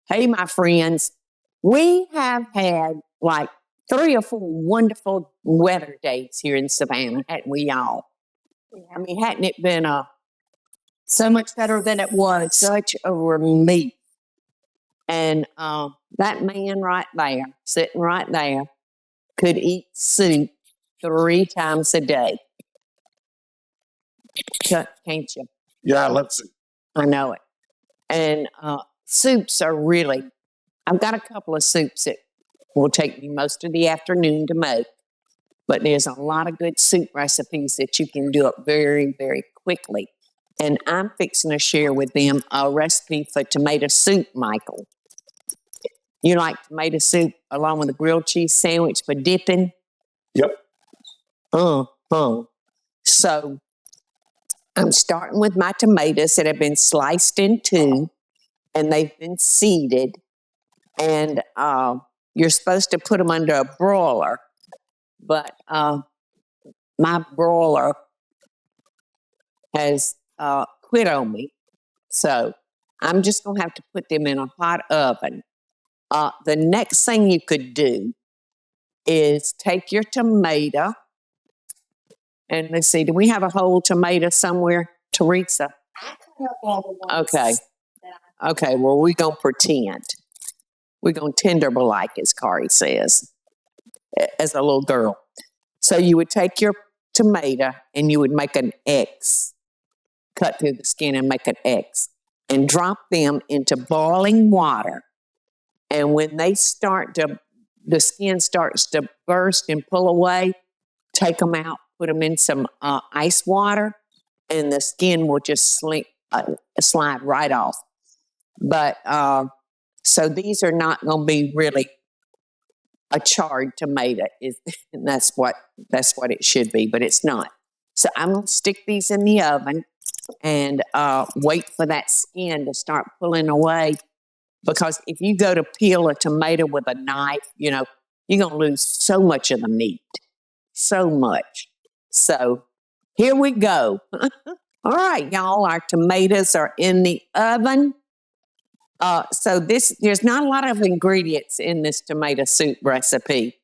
Hey, my friends, we have had like 3 or 4 wonderful weather days here in Savannah, hadn't we all? I mean, hadn't it been so much better than it was? Such a relief. And that man right there, sitting right there, could eat soup 3 times a day. Can't you? Yeah, let's see. I know it. And soups are really, I've got a couple of soups that will take me most of the afternoon to make, but there's a lot of good soup recipes that you can do it very, very quickly. And I'm fixing to share with them a recipe for tomato soup, Michael. You like tomato soup along with a grilled cheese sandwich for dipping? Yep. So I'm starting with my tomatoes that have been sliced in 2, and they've been seeded. And you're supposed to put them under a broiler, but my broiler has quit on me. So I'm just going to have to put them in a hot oven. The next thing you could do is take your tomato, and let's see, do we have a whole tomato somewhere, Teresa? Okay. Okay, well, we're going to pretend. We're going to tenderbalike, as Kari says, as a little girl. So you would take your tomato and you would make an X, cut through the skin and make an X, and drop them into boiling water. And when they the skin starts to burst and pull away, take them out, put them in some ice water, and the skin will just slide right off. But so these are not going to be really a charred tomato. And that's what it should be, but it's not. So I'm going to stick these in the oven and wait for that skin to start pulling away. Because if you go to peel a tomato with a knife, you're going to lose so much of the meat. So much. So here we go. All right, y'all, our tomatoes are in the oven. So there's not a lot of ingredients in this tomato soup recipe.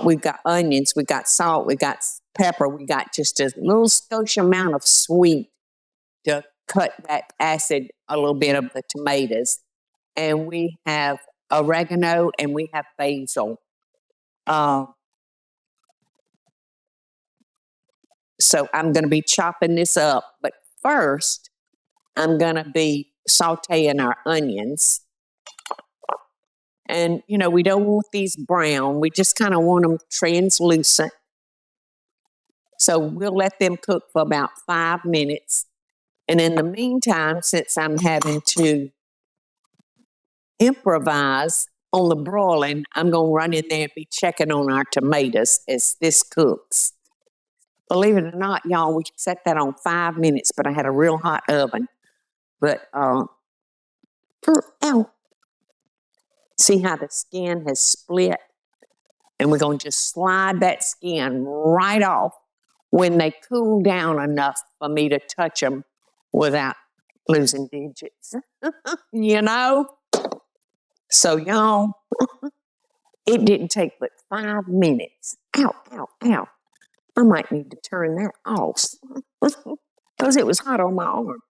We've got onions, we got salt, we got pepper, we got just a little skosh amount of sweet to cut that acid a little bit of the tomatoes. And we have oregano and we have basil. So I'm going to be chopping this up. But first, I'm going to be sauteing our onions. And, we don't want these brown. We just kind of want them translucent. So we'll let them cook for about 5 minutes. And in the meantime, since I'm having to improvise on the broiling, I'm going to run in there and be checking on our tomatoes as this cooks. Believe it or not, y'all, we set that on 5 minutes, but I had a real hot oven. But, see how the skin has split? And we're going to just slide that skin right off when they cool down enough for me to touch them without losing digits. So, y'all, it didn't take but 5 minutes. Ow, ow, ow. I might need to turn that off because it was hot on my arm.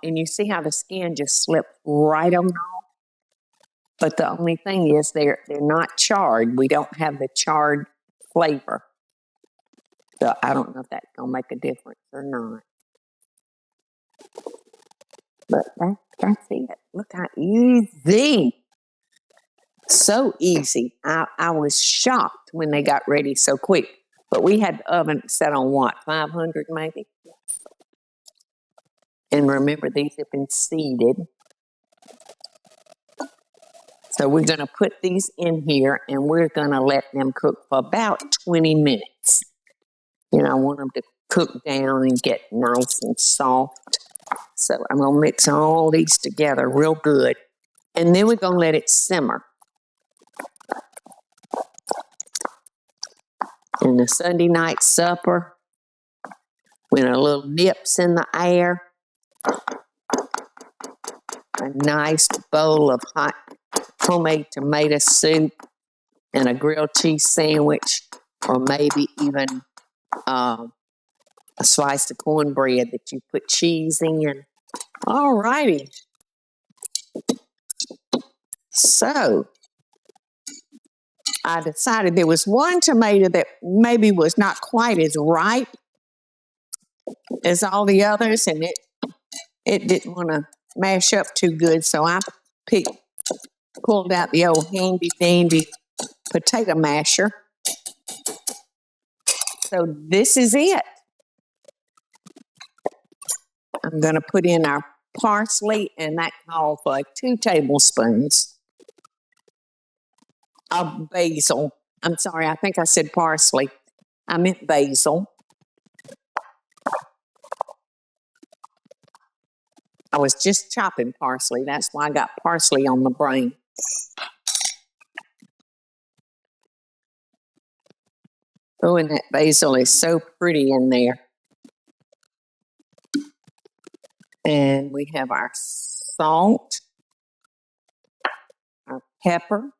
And you see how the skin just slipped right on off? But the only thing is they're not charred. We don't have the charred flavor. So I don't know if that's going to make a difference or not. But that's it. Look how easy. So easy. I was shocked when they got ready so quick. But we had the oven set on what, 500 maybe? And remember, these have been seeded. So we're going to put these in here and we're going to let them cook for about 20 minutes. I want them to cook down and get nice and soft. So I'm going to mix all these together real good. And then we're going to let it simmer. And the Sunday night supper, when a little nip's in the air, a nice bowl of hot homemade tomato soup and a grilled cheese sandwich, or maybe even a slice of cornbread that you put cheese in. All righty. So I decided there was one tomato that maybe was not quite as ripe as all the others, and it didn't want to mash up too good, so I pulled out the old handy dandy potato masher. So this is it. I'm going to put in our parsley, and that calls for 2 tablespoons of basil. I'm sorry, I think I said parsley. I meant basil. I was just chopping parsley. That's why I got parsley on the brain. Oh, and that basil is so pretty in there. And we have our salt, our pepper,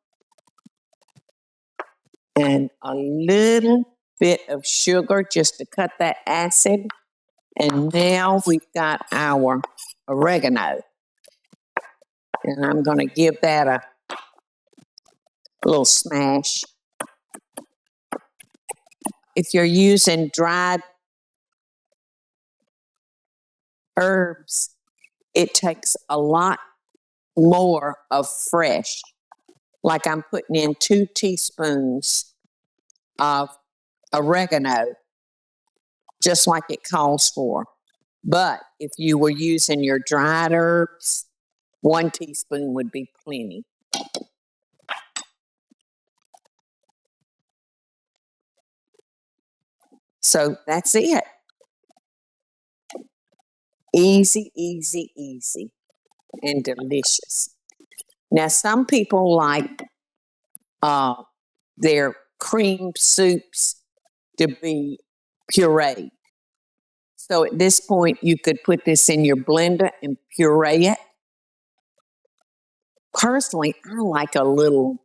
and a little bit of sugar just to cut that acid. And now we've got our oregano. And I'm going to give that a little smash. If you're using dried herbs, it takes a lot more of fresh. Like I'm putting in 2 teaspoons of oregano, just like it calls for. But if you were using your dried herbs, 1 teaspoon would be plenty. So that's it. Easy, easy, easy, and delicious. Now, some people like their cream soups to be pureed. So at this point, you could put this in your blender and puree it. Personally, I like a little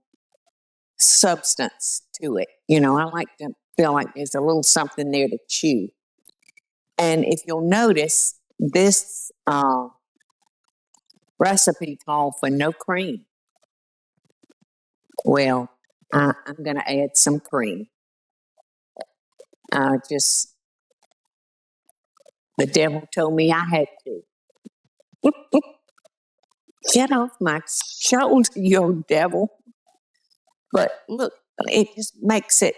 substance to it. You know, I like to feel like there's a little something there to chew. And if you'll notice, this recipe called for no cream. Well, I'm going to add some cream. The devil told me I had to. Get off my shoulder, you devil. But look, it just makes it,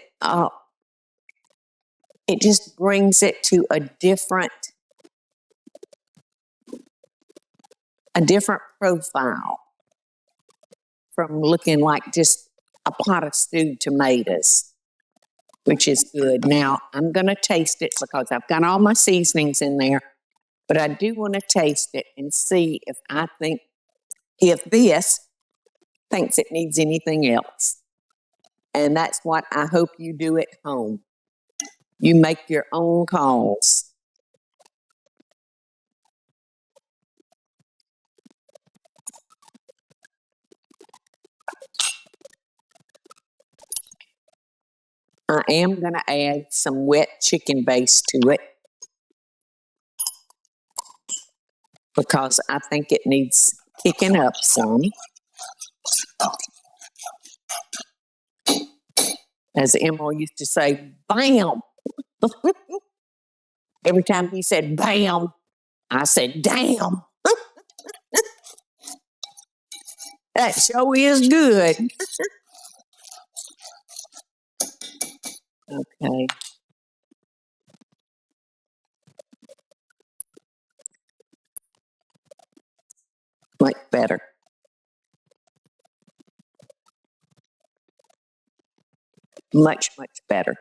it just brings it to a different profile from looking like just a pot of stewed tomatoes, which is good. Now, I'm going to taste it because I've got all my seasonings in there, but I do want to taste it and see if this thinks it needs anything else. And that's what I hope you do at home. You make your own calls. I am going to add some wet chicken base to it because I think it needs kicking up some. As Emma used to say, bam. Every time he said bam, I said damn. That show is good. Okay. Much better. Much, much better.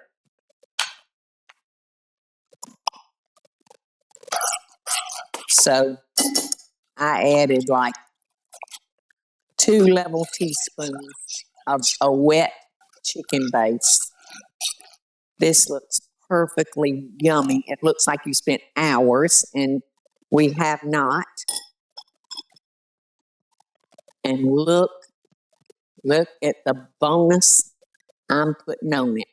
So I added like 2 level teaspoons of a wet chicken base. This looks perfectly yummy. It looks like you spent hours, and we have not. And look at the bonus I'm putting on it.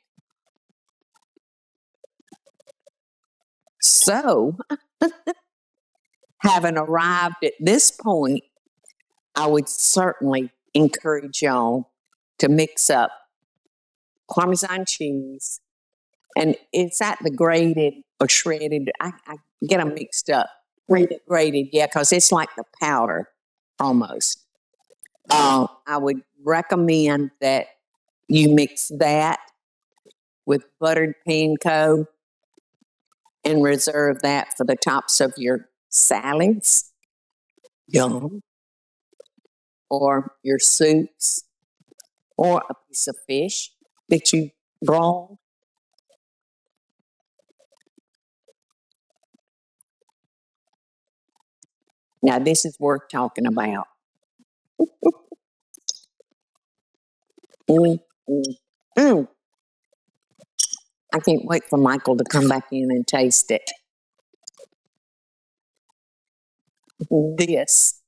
So, having arrived at this point, I would certainly encourage y'all to mix up Parmesan cheese, and it's at the grated or shredded. I get them mixed up. Grated, yeah, because it's like the powder almost. I would recommend that you mix that with buttered panko and reserve that for the tops of your salads. Yum. Or your soups, or a piece of fish that you broiled. Now, this is worth talking about. Mm, mm, mm. I can't wait for Michael to come back in and taste it. This.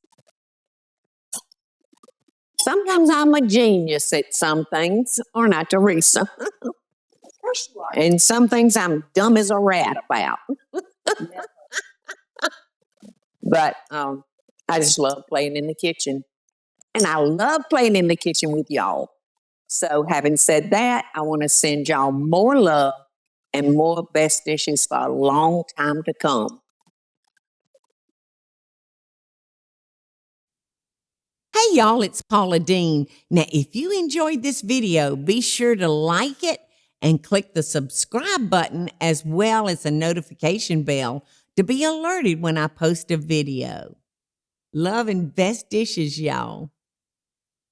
Sometimes I'm a genius at some things, or not, Teresa? And some things I'm dumb as a rat about. But I just love playing in the kitchen. And I love playing in the kitchen with y'all. So, having said that, I want to send y'all more love and more best dishes for a long time to come. Hey y'all, it's Paula Deen. Now, if you enjoyed this video, be sure to like it and click the subscribe button as well as the notification bell to be alerted when I post a video. Love and best dishes, y'all.